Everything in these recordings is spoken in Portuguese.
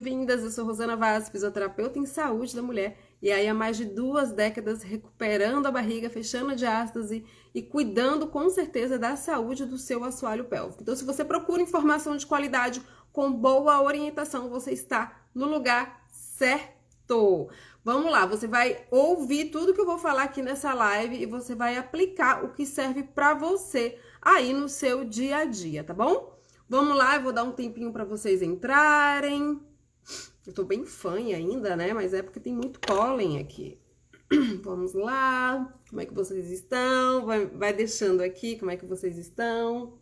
Bem-vindas, eu sou Rosana Vaz, fisioterapeuta em saúde da mulher, e aí há mais de 2 décadas recuperando a barriga, fechando a diástase e cuidando com certeza da saúde do seu assoalho pélvico. Então, se você procura informação de qualidade com boa orientação, você está no lugar certo. Vamos lá, você vai ouvir tudo que eu vou falar aqui nessa live e você vai aplicar o que serve para você aí no seu dia a dia, tá bom? Vamos lá, eu vou dar um tempinho para vocês entrarem. Eu tô bem fanha ainda, né? Mas é porque tem muito pólen aqui. Vamos lá. Como é que vocês estão? Vai deixando aqui como é que vocês estão.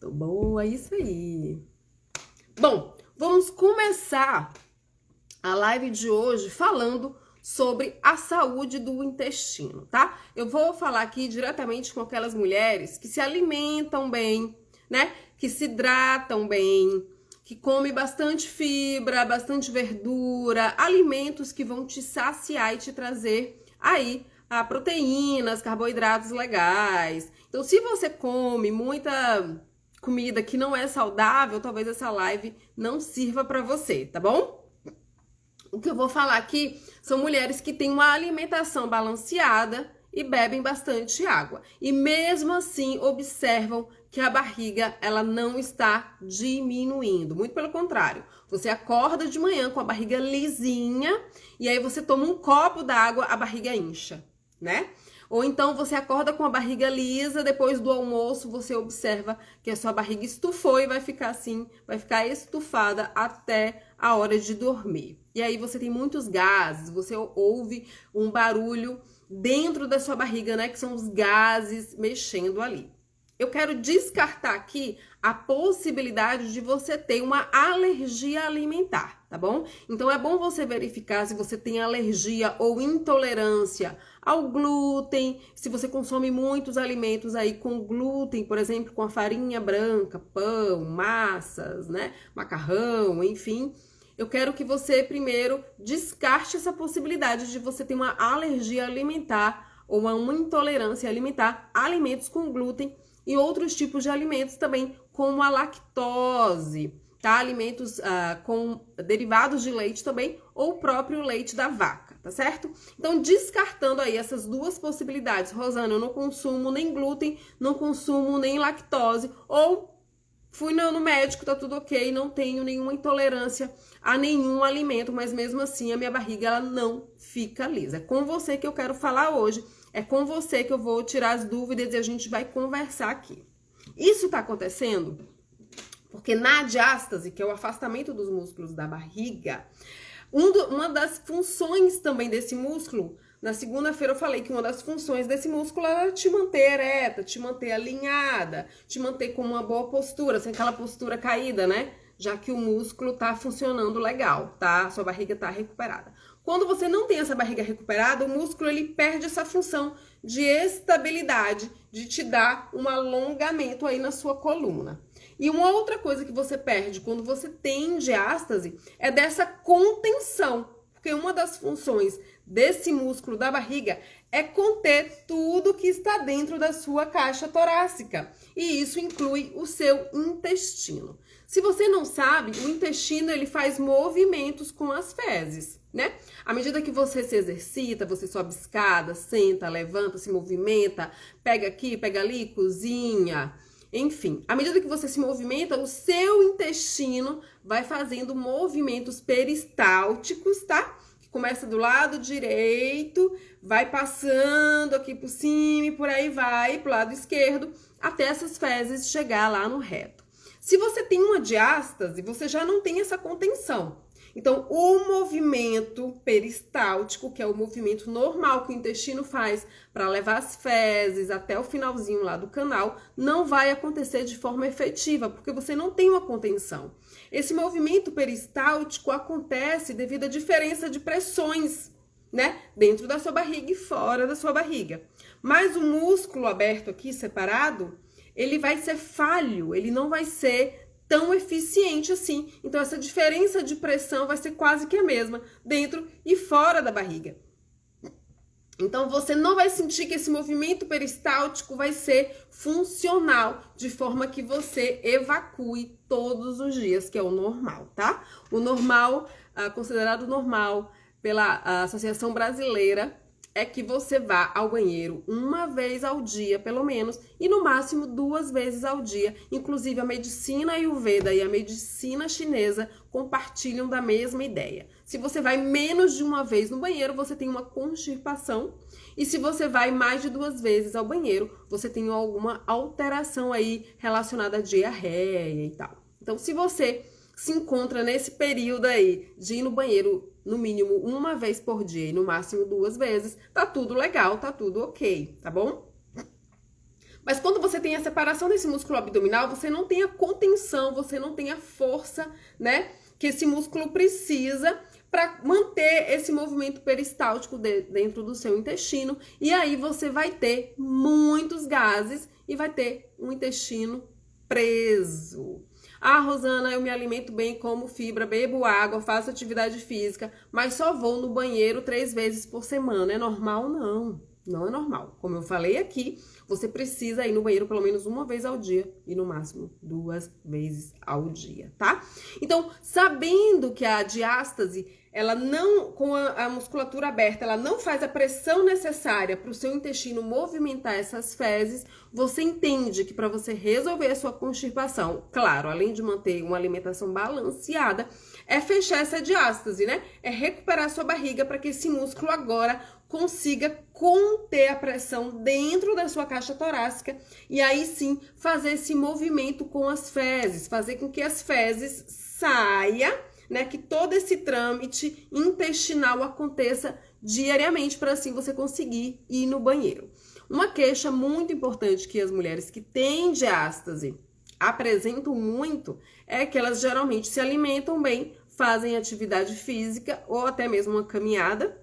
Tô boa, isso aí. Bom, vamos começar a live de hoje falando sobre a saúde do intestino, tá? Eu vou falar aqui diretamente com aquelas mulheres que se alimentam bem, né? Que se hidratam bem, que come bastante fibra, bastante verdura, alimentos que vão te saciar e te trazer aí proteínas, carboidratos legais. Então, se você come muita comida que não é saudável, talvez essa live não sirva para você, tá bom? O que eu vou falar aqui são mulheres que têm uma alimentação balanceada e bebem bastante água. E mesmo assim observam que a barriga ela não está diminuindo. Muito pelo contrário. Você acorda de manhã com a barriga lisinha e aí você toma um copo d'água, a barriga incha, né? Ou então você acorda com a barriga lisa, depois do almoço você observa que a sua barriga estufou e vai ficar assim, vai ficar estufada até a hora de dormir. E aí você tem muitos gases, você ouve um barulho dentro da sua barriga, né? Que são os gases mexendo ali. Eu quero descartar aqui a possibilidade de você ter uma alergia alimentar, tá bom? Então é bom você verificar se você tem alergia ou intolerância ao glúten, se você consome muitos alimentos aí com glúten, por exemplo, com a farinha branca, pão, massas, né? Macarrão, enfim. Eu quero que você primeiro descarte essa possibilidade de você ter uma alergia alimentar ou uma intolerância alimentar a alimentos com glúten e outros tipos de alimentos também, como a lactose, tá? Alimentos com derivados de leite também, ou o próprio leite da vaca, tá certo? Então, descartando aí essas duas possibilidades, Rosana, eu não consumo nem glúten, não consumo nem lactose, ou fui no médico, tá tudo ok, não tenho nenhuma intolerância a nenhum alimento, mas mesmo assim a minha barriga ela não fica lisa. É com você que eu quero falar hoje, é com você que eu vou tirar as dúvidas e a gente vai conversar aqui. Isso tá acontecendo porque na diástase, que é o afastamento dos músculos da barriga, uma das funções também desse músculo, na segunda-feira eu falei que uma das funções desse músculo era te manter ereta, te manter alinhada, te manter com uma boa postura, sem aquela postura caída, né? Já que o músculo tá funcionando legal, tá? Sua barriga tá recuperada. Quando você não tem essa barriga recuperada, o músculo ele perde essa função de estabilidade, de te dar um alongamento aí na sua coluna. E uma outra coisa que você perde quando você tem diástase é dessa contenção, porque uma das funções desse músculo da barriga é conter tudo que está dentro da sua caixa torácica. E isso inclui o seu intestino. Se você não sabe, o intestino ele faz movimentos com as fezes, né? À medida que você se exercita, você sobe escada, senta, levanta, se movimenta, pega aqui, pega ali, cozinha. Enfim, à medida que você se movimenta, o seu intestino vai fazendo movimentos peristálticos, tá? Que começa do lado direito, vai passando aqui por cima e por aí vai, pro lado esquerdo, até essas fezes chegar lá no reto. Se você tem uma diástase, você já não tem essa contenção. Então, o movimento peristáltico, que é o movimento normal que o intestino faz para levar as fezes até o finalzinho lá do canal, não vai acontecer de forma efetiva, porque você não tem uma contenção. Esse movimento peristáltico acontece devido à diferença de pressões, né? Dentro da sua barriga e fora da sua barriga. Mas o músculo aberto aqui, separado, ele vai ser falho, ele não vai ser tão eficiente assim. Então, essa diferença de pressão vai ser quase que a mesma dentro e fora da barriga. Então, você não vai sentir que esse movimento peristáltico vai ser funcional, de forma que você evacue todos os dias, que é o normal, tá? O normal, considerado normal pela Associação Brasileira, é que você vá ao banheiro uma vez ao dia, pelo menos, e no máximo 2 vezes ao dia. Inclusive, a medicina Ayurveda e a medicina chinesa compartilham da mesma ideia. Se você vai menos de uma vez no banheiro, você tem uma constipação. E se você vai mais de 2 vezes ao banheiro, você tem alguma alteração aí relacionada à diarreia e tal. Então, se você se encontra nesse período aí de ir no banheiro no mínimo uma vez por dia e no máximo 2 vezes, tá tudo legal, tá tudo ok, tá bom? Mas quando você tem a separação desse músculo abdominal, você não tem a contenção, você não tem a força, né, que esse músculo precisa para manter esse movimento peristáltico dentro do seu intestino, e aí você vai ter muitos gases e vai ter um intestino preso. Ah, Rosana, eu me alimento bem, como fibra, bebo água, faço atividade física, mas só vou no banheiro 3 vezes por semana. É normal? Não, não é normal. Como eu falei aqui, você precisa ir no banheiro pelo menos uma vez ao dia e no máximo 2 vezes ao dia, tá? Então, sabendo que a diástase, ela não, com a musculatura aberta, ela não faz a pressão necessária para o seu intestino movimentar essas fezes, você entende que para você resolver a sua constipação, claro, além de manter uma alimentação balanceada, é fechar essa diástase, né? É recuperar a sua barriga para que esse músculo agora consiga conter a pressão dentro da sua caixa torácica e aí sim fazer esse movimento com as fezes, fazer com que as fezes saiam, né, que todo esse trâmite intestinal aconteça diariamente para assim você conseguir ir no banheiro. Uma queixa muito importante que as mulheres que têm diástase apresentam muito é que elas geralmente se alimentam bem, fazem atividade física ou até mesmo uma caminhada,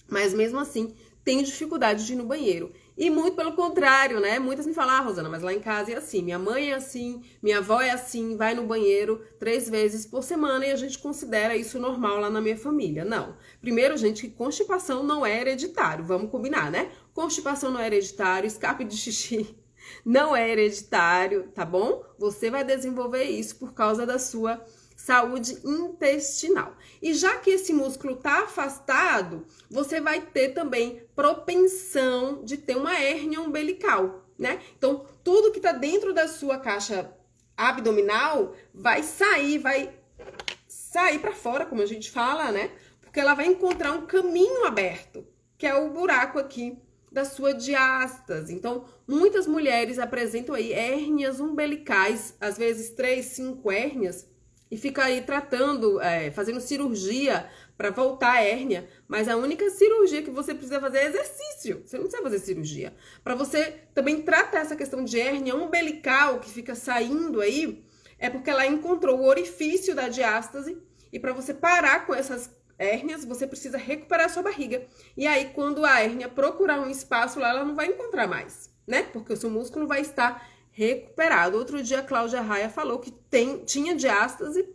mas mesmo assim tem dificuldade de ir no banheiro. E muito pelo contrário, né? Muitas me falam, ah, Rosana, mas lá em casa é assim, minha mãe é assim, minha avó é assim, vai no banheiro 3 vezes por semana e a gente considera isso normal lá na minha família. Não. Primeiro, gente, que constipação não é hereditário, vamos combinar, né? Constipação não é hereditário, escape de xixi não é hereditário, tá bom? Você vai desenvolver isso por causa da sua saúde intestinal. E já que esse músculo está afastado, você vai ter também propensão de ter uma hérnia umbilical, né? Então, tudo que está dentro da sua caixa abdominal vai sair para fora, como a gente fala, né? Porque ela vai encontrar um caminho aberto, que é o buraco aqui da sua diástase. Então, muitas mulheres apresentam aí hérnias umbilicais, às vezes 3, 5 hérnias, e fica aí tratando, fazendo cirurgia para voltar a hérnia, mas a única cirurgia que você precisa fazer é exercício, você não precisa fazer cirurgia. Para você também tratar essa questão de hérnia umbilical que fica saindo aí, é porque ela encontrou o orifício da diástase, e para você parar com essas hérnias, você precisa recuperar a sua barriga. E aí, quando a hérnia procurar um espaço lá, ela não vai encontrar mais, né? Porque o seu músculo vai estar recuperado. Outro dia a Cláudia Raia falou que tinha diástase,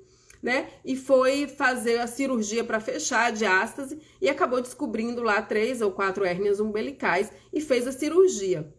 né? E foi fazer a cirurgia para fechar a diástase e acabou descobrindo lá 3 ou 4 hérnias umbilicais e fez a cirurgia.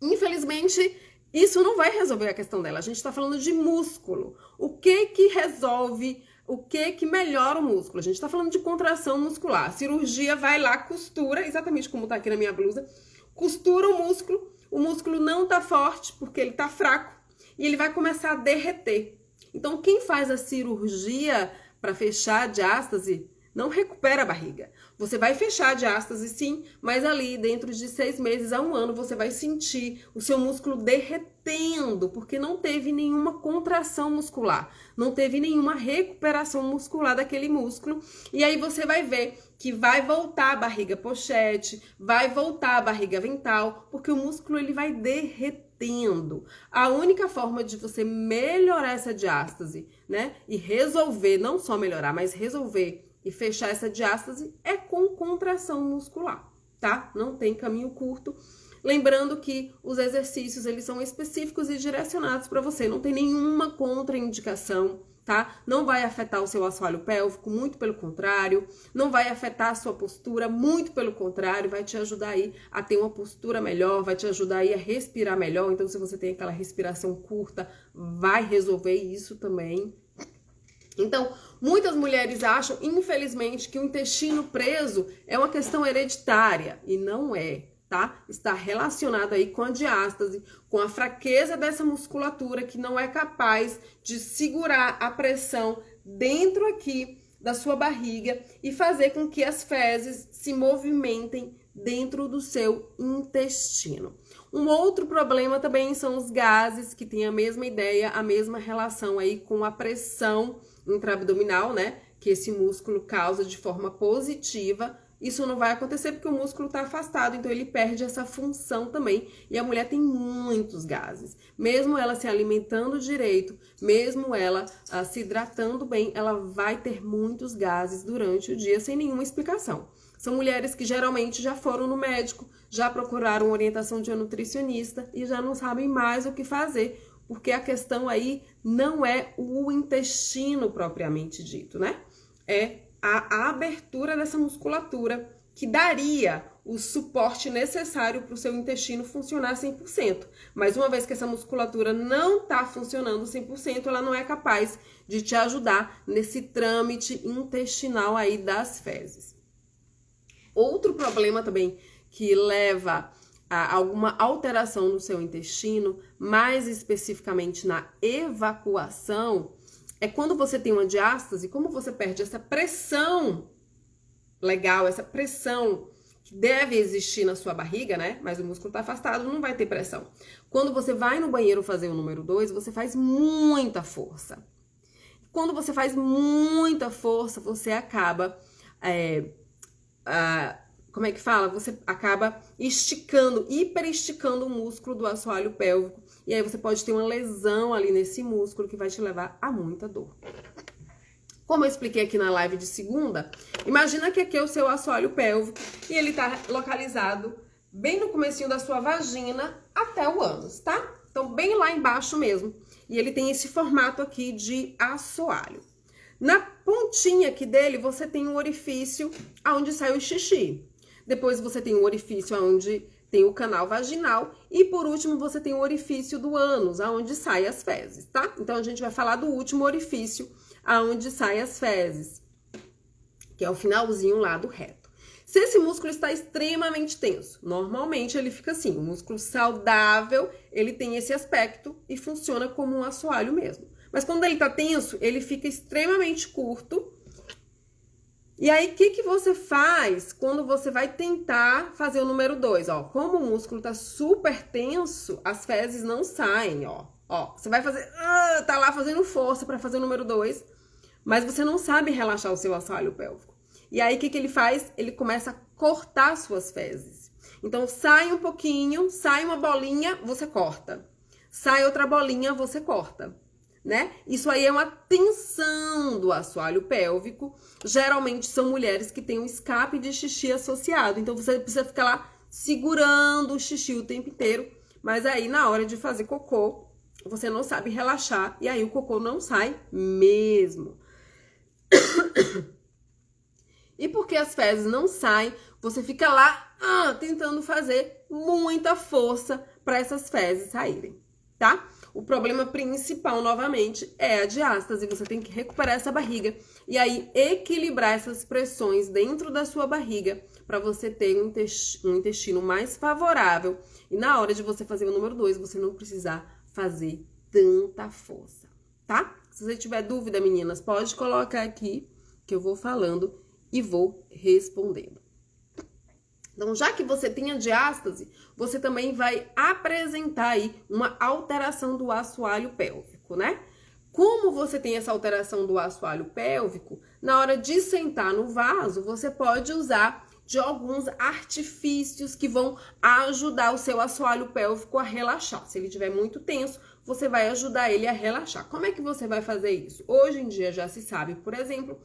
Infelizmente, isso não vai resolver a questão dela. A gente está falando de músculo. O que resolve, o que melhora o músculo? A gente está falando de contração muscular. A cirurgia vai lá, costura, exatamente como está aqui na minha blusa, costura o músculo não tá forte porque ele tá fraco e ele vai começar a derreter. Então, quem faz a cirurgia para fechar a diástase não recupera a barriga. Você vai fechar a diástase sim, mas ali dentro de 6 meses a 1 ano você vai sentir o seu músculo derretendo, porque não teve nenhuma contração muscular, não teve nenhuma recuperação muscular daquele músculo. E aí você vai ver que vai voltar a barriga pochete, vai voltar a barriga avental, porque o músculo ele vai derretendo. A única forma de você melhorar essa diástase, né, e resolver, não só melhorar, mas resolver e fechar essa diástase é com contração muscular, tá? Não tem caminho curto. Lembrando que os exercícios, eles são específicos e direcionados para você, não tem nenhuma contraindicação, tá? Não vai afetar o seu assoalho pélvico, muito pelo contrário, não vai afetar a sua postura, muito pelo contrário, vai te ajudar aí a ter uma postura melhor, vai te ajudar aí a respirar melhor, então se você tem aquela respiração curta, vai resolver isso também. Então, muitas mulheres acham, infelizmente, que o intestino preso é uma questão hereditária, e não é, tá? Está relacionado aí com a diástase, com a fraqueza dessa musculatura que não é capaz de segurar a pressão dentro aqui da sua barriga e fazer com que as fezes se movimentem dentro do seu intestino. Um outro problema também são os gases, que tem a mesma ideia, a mesma relação aí com a pressão intraabdominal, né? Que esse músculo causa de forma positiva. Isso não vai acontecer porque o músculo está afastado, então ele perde essa função também. E a mulher tem muitos gases. Mesmo ela se alimentando direito, mesmo ela se hidratando bem, ela vai ter muitos gases durante o dia sem nenhuma explicação. São mulheres que geralmente já foram no médico, já procuraram orientação de um nutricionista e já não sabem mais o que fazer, porque a questão aí não é o intestino propriamente dito, né? É a abertura dessa musculatura que daria o suporte necessário para o seu intestino funcionar 100%. Mas uma vez que essa musculatura não está funcionando 100%, ela não é capaz de te ajudar nesse trâmite intestinal aí das fezes. Outro problema também que leva a alguma alteração no seu intestino, mais especificamente na evacuação, é quando você tem uma diástase, como você perde essa pressão legal, essa pressão que deve existir na sua barriga, né? Mas o músculo está afastado, não vai ter pressão. Quando você vai no banheiro fazer o número 2, você faz muita força. Quando você faz muita força, você acaba... como é que fala? Você acaba esticando, hiperesticando o músculo do assoalho pélvico. E aí você pode ter uma lesão ali nesse músculo que vai te levar a muita dor. Como eu expliquei aqui na live de segunda, imagina que aqui é o seu assoalho pélvico e ele tá localizado bem no comecinho da sua vagina até o ânus, tá? Então bem lá embaixo mesmo. E ele tem esse formato aqui de assoalho. Na pontinha aqui dele, você tem um orifício onde sai o xixi. Depois você tem um orifício onde tem o canal vaginal. E por último, você tem o orifício do ânus, onde saem as fezes, tá? Então a gente vai falar do último orifício, onde saem as fezes, que é o finalzinho lá do reto. Se esse músculo está extremamente tenso, normalmente ele fica assim. O músculo saudável, ele tem esse aspecto e funciona como um assoalho mesmo. Mas quando ele tá tenso, ele fica extremamente curto. E aí, o que você faz quando você vai tentar fazer o número 2? Ó, como o músculo tá super tenso, as fezes não saem, ó. Ó, você vai fazer... tá lá fazendo força para fazer o número 2, mas você não sabe relaxar o seu assoalho pélvico. E aí, o que ele faz? Ele começa a cortar suas fezes. Então, sai um pouquinho, sai uma bolinha, você corta. Sai outra bolinha, você corta. Né? Isso aí é uma tensão do assoalho pélvico. Geralmente são mulheres que têm um escape de xixi associado. Então você precisa ficar lá segurando o xixi o tempo inteiro. Mas aí na hora de fazer cocô, você não sabe relaxar. E aí o cocô não sai mesmo. E porque as fezes não saem, você fica lá tentando fazer muita força para essas fezes saírem, tá? O problema principal, novamente, é a diástase. Você tem que recuperar essa barriga e aí equilibrar essas pressões dentro da sua barriga para você ter um intestino mais favorável. E na hora de você fazer o número 2, você não precisar fazer tanta força, tá? Se você tiver dúvida, meninas, pode colocar aqui que eu vou falando e vou respondendo. Então, já que você tem a diástase, você também vai apresentar aí uma alteração do assoalho pélvico, né? Como você tem essa alteração do assoalho pélvico, na hora de sentar no vaso, você pode usar de alguns artifícios que vão ajudar o seu assoalho pélvico a relaxar. Se ele estiver muito tenso, você vai ajudar ele a relaxar. Como é que você vai fazer isso? Hoje em dia já se sabe, por exemplo,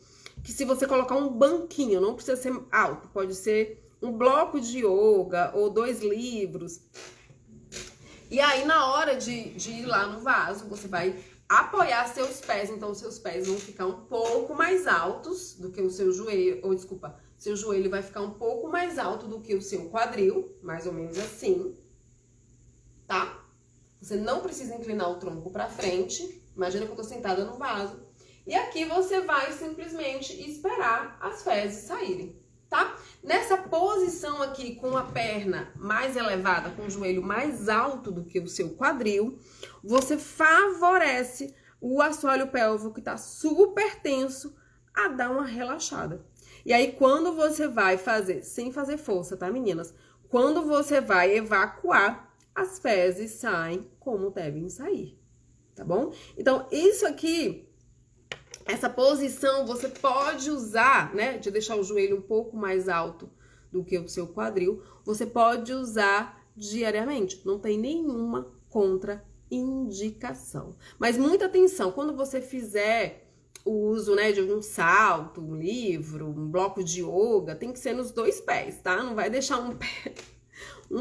que se você colocar um banquinho, não precisa ser alto, pode ser um bloco de yoga ou 2 livros. E aí, na hora de ir lá no vaso, você vai apoiar seus pés. Então, seus pés vão ficar um pouco mais altos do que o seu joelho. Ou, desculpa, seu joelho vai ficar um pouco mais alto do que o seu quadril. Mais ou menos assim. Tá? Você não precisa inclinar o tronco pra frente. Imagina que eu tô sentada no vaso. E aqui você vai simplesmente esperar as fezes saírem, tá? Nessa posição aqui, com a perna mais elevada, com o joelho mais alto do que o seu quadril, você favorece o assoalho pélvico que tá super tenso a dar uma relaxada. E aí, quando você vai fazer, sem fazer força, tá, meninas? Quando você vai evacuar, as fezes saem como devem sair, tá bom? Então, isso aqui... Essa posição você pode usar, né, de deixar o joelho um pouco mais alto do que o seu quadril, você pode usar diariamente, não tem nenhuma contraindicação. Mas muita atenção, quando você fizer o uso, né, de um salto, um livro, um bloco de yoga, tem que ser nos 2 pés, tá? Não vai deixar um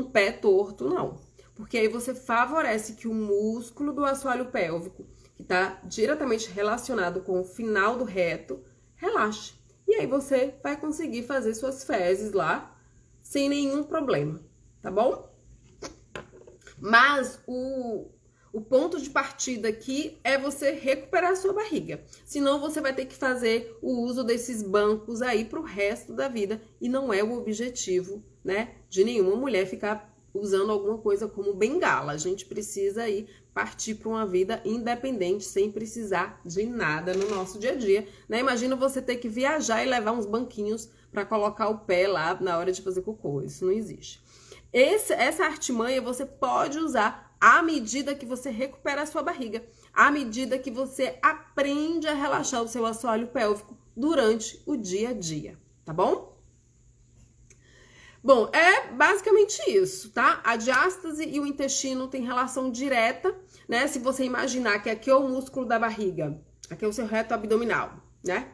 pé torto, não. Porque aí você favorece que o músculo do assoalho pélvico, que está diretamente relacionado com o final do reto, relaxe. E aí você vai conseguir fazer suas fezes lá sem nenhum problema, tá bom? Mas o ponto de partida aqui é você recuperar a sua barriga. Senão você vai ter que fazer o uso desses bancos aí pro resto da vida. E não é o objetivo, né, de nenhuma mulher ficar usando alguma coisa como bengala. A gente precisa aí partir para uma vida independente, sem precisar de nada no nosso dia a dia, né? Imagina você ter que viajar e levar uns banquinhos para colocar o pé lá na hora de fazer cocô. Isso não existe. Essa artimanha você pode usar à medida que você recupera a sua barriga, à medida que você aprende a relaxar o seu assoalho pélvico durante o dia a dia, tá bom? Bom, é basicamente isso, tá? A diástase e o intestino têm relação direta, né? Se você imaginar que aqui é o músculo da barriga, aqui é o seu reto abdominal, né?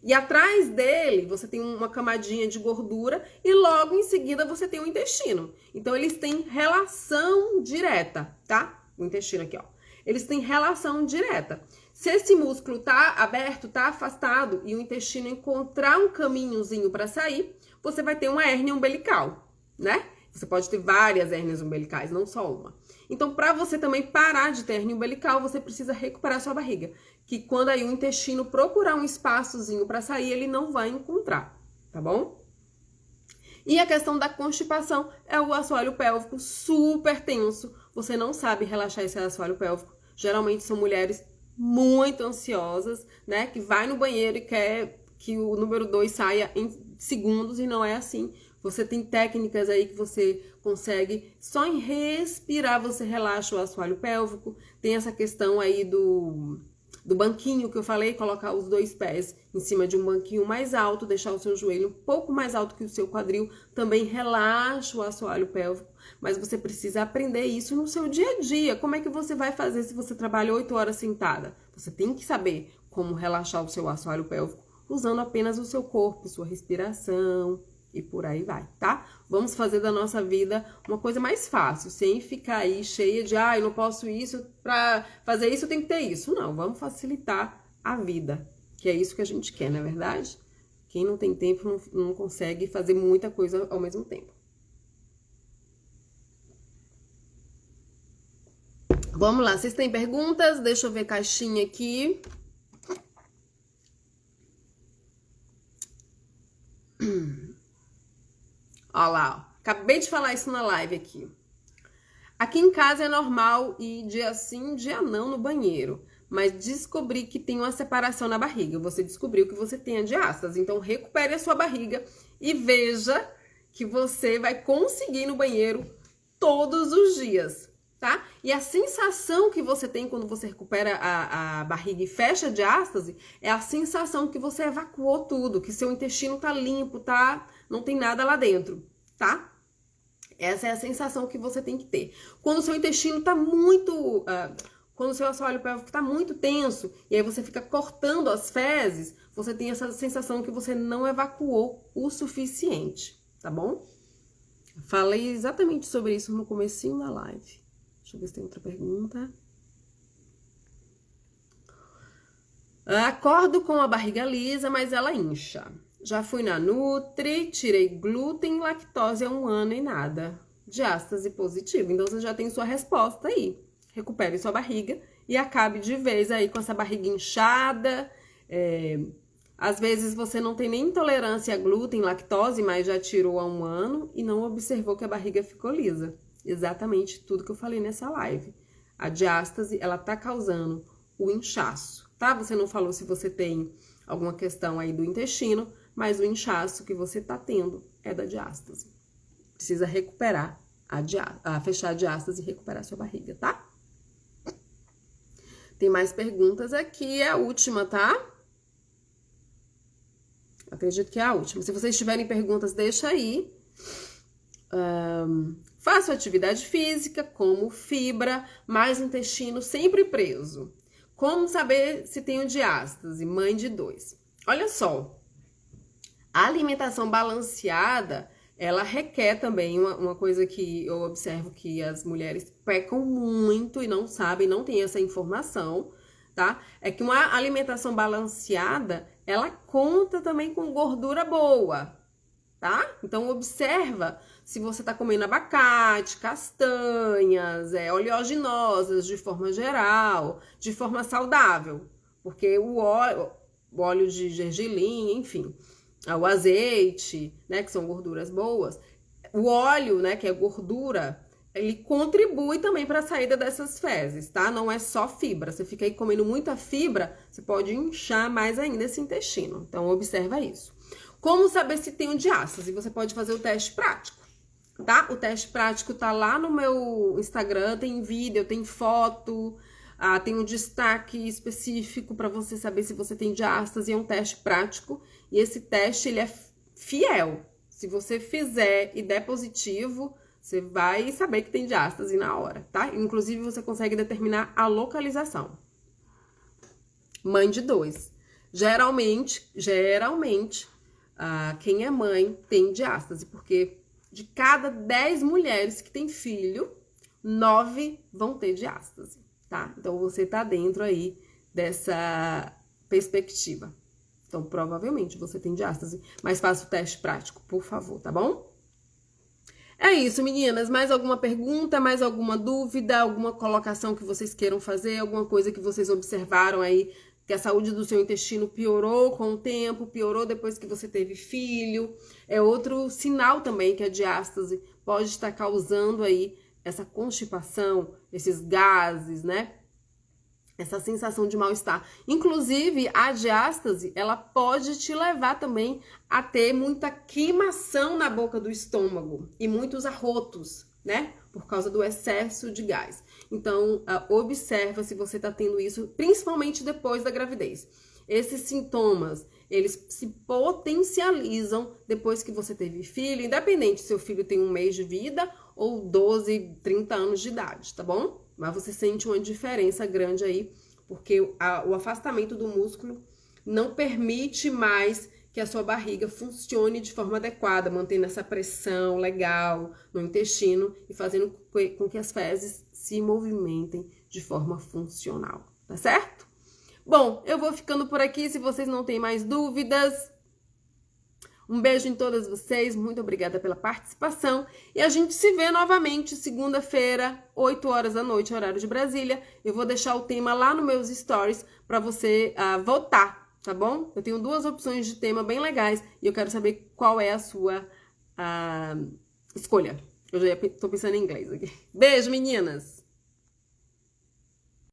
E atrás dele você tem uma camadinha de gordura e logo em seguida você tem o intestino. Então eles têm relação direta, tá? O intestino aqui, ó. Eles têm relação direta. Se esse músculo tá aberto, tá afastado e o intestino encontrar um caminhozinho para sair, você vai ter uma hérnia umbilical, né? Você pode ter várias hérnias umbilicais, não só uma. Então, para você também parar de ter hérnia umbilical, você precisa recuperar sua barriga. Que quando aí o intestino procurar um espaçozinho para sair, ele não vai encontrar, tá bom? E a questão da constipação é o assoalho pélvico super tenso. Você não sabe relaxar esse assoalho pélvico. Geralmente são mulheres muito ansiosas, né? Que vai no banheiro e quer que o número 2 saia em segundos e não é assim. Você tem técnicas aí que você consegue, só em respirar você relaxa o assoalho pélvico. Tem essa questão aí do banquinho que eu falei, colocar os 2 pés em cima de um banquinho mais alto, deixar o seu joelho um pouco mais alto que o seu quadril, também relaxa o assoalho pélvico, mas você precisa aprender isso no seu dia a dia. Como é que você vai fazer se você trabalha 8 horas sentada? Você tem que saber como relaxar o seu assoalho pélvico, usando apenas o seu corpo, sua respiração e por aí vai, tá? Vamos fazer da nossa vida uma coisa mais fácil, sem ficar aí cheia de, eu não posso isso, pra fazer isso eu tenho que ter isso. Não, vamos facilitar a vida, que é isso que a gente quer, não é verdade? Quem não tem tempo não consegue fazer muita coisa ao mesmo tempo. Vamos lá, vocês têm perguntas? Deixa eu ver a caixinha aqui. Olha lá, ó. Acabei de falar isso na live aqui. Aqui em casa é normal ir dia sim, dia não no banheiro, mas descobri que tem uma separação na barriga. Você descobriu que você tem a diástase, então recupere a sua barriga e veja que você vai conseguir ir no banheiro todos os dias, tá? E a sensação que você tem quando você recupera a barriga e fecha a diástase é a sensação que você evacuou tudo, que seu intestino tá limpo, tá? Não tem nada lá dentro, tá? Essa é a sensação que você tem que ter. Quando o seu intestino tá muito... quando o seu assoalho pélvico tá muito tenso, e aí você fica cortando as fezes, você tem essa sensação que você não evacuou o suficiente. tá bom? Falei exatamente sobre isso no comecinho da live. Deixa eu ver se tem outra pergunta. Acordo com a barriga lisa, mas ela incha. Já fui na Nutri, tirei glúten e lactose há 1 ano e nada. Diástase positiva. Então, você já tem sua resposta aí. Recupere sua barriga e acabe de vez aí com essa barriga inchada. Às vezes, você não tem nem intolerância a glúten, lactose, mas já tirou há 1 ano e não observou que a barriga ficou lisa. Exatamente tudo que eu falei nessa live. A diástase, ela tá causando o inchaço, tá? Você não falou se você tem alguma questão aí do intestino, mas o inchaço que você tá tendo é da diástase. Precisa recuperar fechar a diástase e recuperar sua barriga, tá? Tem mais perguntas aqui, é a última, tá? Acredito que é a última. Se vocês tiverem perguntas, deixa aí. Faço atividade física, como fibra, mas intestino sempre preso. Como saber se tenho diástase? Mãe de 2. Olha só, a alimentação balanceada, ela requer também uma coisa que eu observo que as mulheres pecam muito e não sabem, não têm essa informação, tá? É que uma alimentação balanceada, ela conta também com gordura boa, tá? Então, observa se você tá comendo abacate, castanhas, oleaginosas de forma geral, de forma saudável. Porque o óleo de gergelim, enfim, o azeite, né, que são gorduras boas, o óleo, né, que é gordura, ele contribui também para a saída dessas fezes, tá? Não é só fibra. Você fica aí comendo muita fibra, você pode inchar mais ainda esse intestino. Então, observa isso. Como saber se tem diástase? Você pode fazer o teste prático, tá? O teste prático tá lá no meu Instagram, tem vídeo, tem foto, tem um destaque específico para você saber se você tem diástase, é um teste prático, e esse teste, ele é fiel. Se você fizer e der positivo, você vai saber que tem diástase na hora, tá? Inclusive, você consegue determinar a localização. Mãe de 2. Geralmente, quem é mãe tem diástase, porque de cada 10 mulheres que tem filho, 9 vão ter diástase, tá? Então, você tá dentro aí dessa perspectiva. Então, provavelmente, você tem diástase, mas faça o teste prático, por favor, tá bom? É isso, meninas. Mais alguma pergunta, mais alguma dúvida, alguma colocação que vocês queiram fazer, alguma coisa que vocês observaram aí, que a saúde do seu intestino piorou com o tempo, piorou depois que você teve filho. É outro sinal também que a diástase pode estar causando aí essa constipação, esses gases, né? Essa sensação de mal-estar. Inclusive, a diástase, ela pode te levar também a ter muita queimação na boca do estômago e muitos arrotos, né? Por causa do excesso de gás. Então, observa se você tá tendo isso, principalmente depois da gravidez. Esses sintomas, eles se potencializam depois que você teve filho, independente se seu filho tem 1 mês de vida ou 12, 30 anos de idade, tá bom? Mas você sente uma diferença grande aí, porque o afastamento do músculo não permite mais que a sua barriga funcione de forma adequada, mantendo essa pressão legal no intestino e fazendo com que as fezes se movimentem de forma funcional, tá certo? Bom, eu vou ficando por aqui, se vocês não têm mais dúvidas. Um beijo em todas vocês, muito obrigada pela participação. E a gente se vê novamente segunda-feira, 8 horas da noite, horário de Brasília. Eu vou deixar o tema lá nos meus stories para você votar, tá bom? Eu tenho 2 opções de tema bem legais e eu quero saber qual é a sua escolha. Eu já tô pensando em inglês aqui. Beijo, meninas!